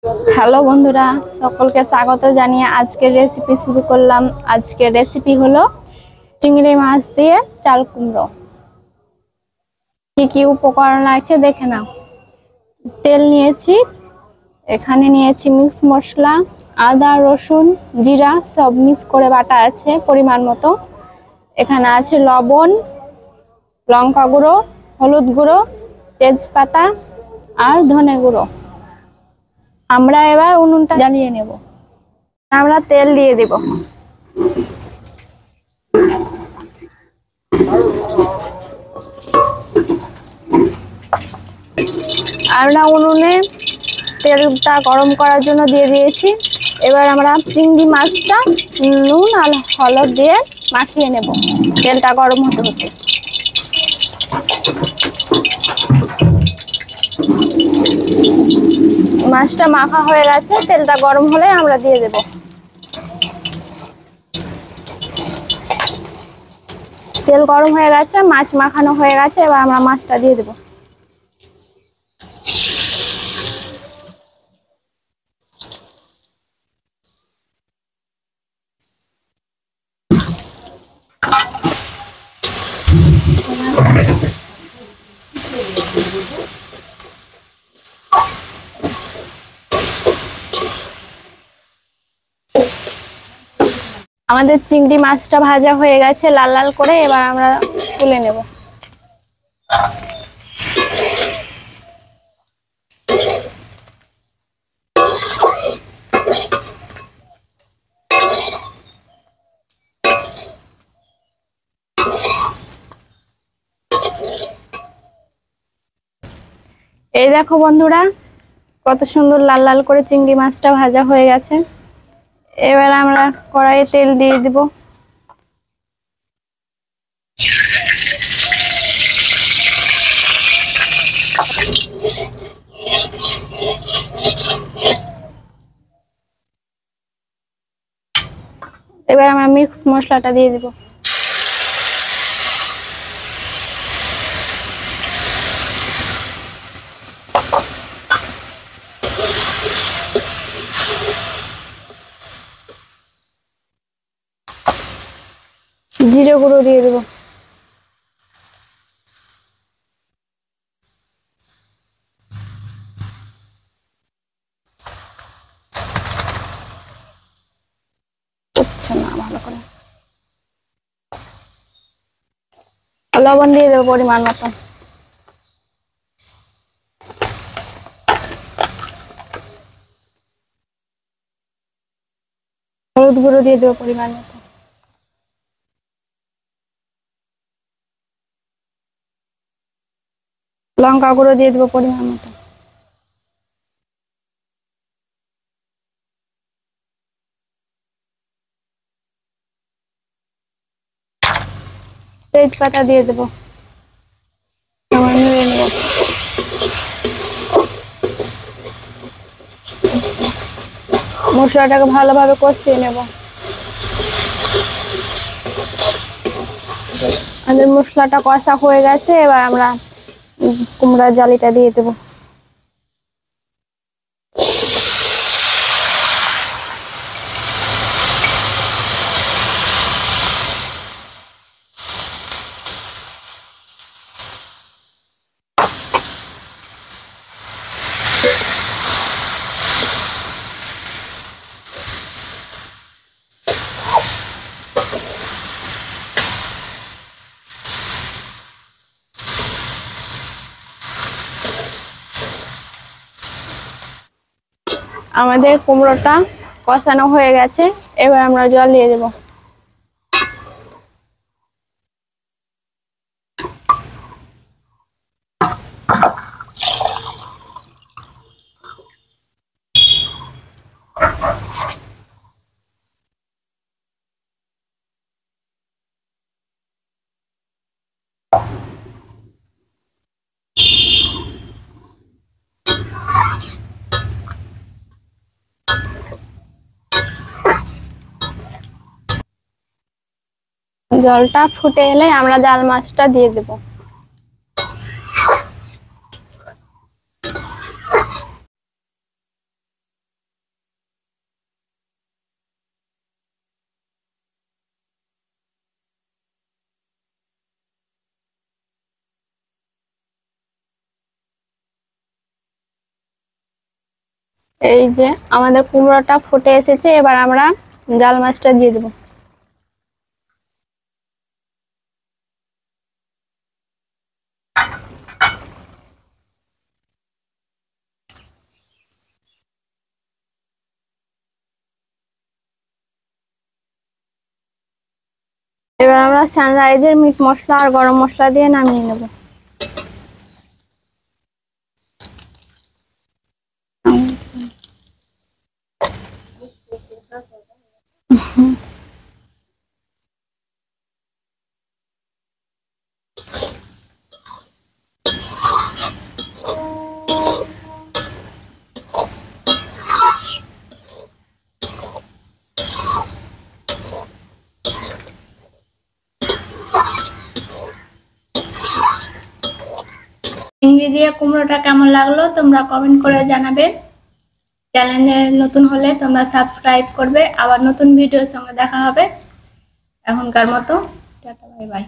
Hello বন্ধুরা, সকলকে স্বাগত জানিয়ে আজকের রেসিপি শুরু করলাম। আজকের রেসিপি হলো চিংড়ি মাছ দিয়ে চাল কুমড়ো। কি কি উপকরণ লাগছে দেখে নাও। তেল নিয়েছি, এখানে নিয়েছি মিক্স মশলা, আদা রসুন জিরা সব মিক্স করে বাটা আছে পরিমাণ মতো। এখানে আছে লবণ, লঙ্কা গুঁড়ো, হলুদ গুঁড়ো, তেজপাতা আর ধনে গুঁড়ো। আমরা এবার উনুনটা জ্বালিয়ে নেব। আমরা তেল দিয়ে দেব। আমরা উনুনে তেলটা গরম করার জন্য দিয়ে দিয়েছি। এবার আমরা চিংড়ি মাছটা নুন আর হলুদ দিয়ে মাখিয়ে নেব তেলটা গরম হতে হতে। মাছটা মাখা হয়ে গেছে, তেলটা গরম হলে আমরা দিয়ে দেব। তেল গরম হয়ে গেছে, মাছ মাখানো হয়ে গেছে, এবার আমরা মাছটা দিয়ে দেব। আমাদের চিংড়ি মাছটা ভাজা হয়ে গেছে লাল লাল করে, এবার আমরা তুলে নেব। এই দেখো বন্ধুরা, কত সুন্দর লাল লাল করে চিংড়ি মাছটা ভাজা হয়ে গেছে। এবার আমরা কড়াইয়ে তেল দিয়ে দিব। এবার আমরা মিক্স মশলাটা দিয়ে দিব। জিরে গুঁড়ো দিয়ে দেব। উঠছে না ভালো করে। লবণ দিয়ে দেবো পরিমাণ মতো। হলুদ গুঁড়ো দিয়ে দেবো পরিমাণ মতো। লঙ্কা গুঁড়ো দিয়ে দেবো পরিমাণ মতো। তেজপাতা দিয়ে দেবো। নেড়ে নেব। মশলাটাকে ভালোভাবে কষিয়ে নেব। আমাদের মশলাটা কষা হয়ে গেছে, এবার আমরা কুমড়ার জালিটা দিয়ে দেবো। আমাদের কুমড়োটা কষানো হয়ে গেছে, এবার আমরা জল দিয়ে দেবো। জলটা ফুটে এলে আমরা জাল মাছটা দিয়ে দেবো। এই যে আমাদের কুমড়োটা ফুটে এসেছে, এবার আমরা জাল মাছটা দিয়ে দেবো। এবার আমরা সানরাইজের মিট মশলা আর গরম মশলা দিয়ে নামিয়ে নেব। চিংড়ি দিয়ে কুমড়োটা কেমন লাগলো তোমরা কমেন্ট করে জানাবে। চ্যানেলে নতুন হলে তোমরা সাবস্ক্রাইব করবে। আবার নতুন ভিডিওর সঙ্গে দেখা হবে। এখনকার মতো টাটা, বাই বাই।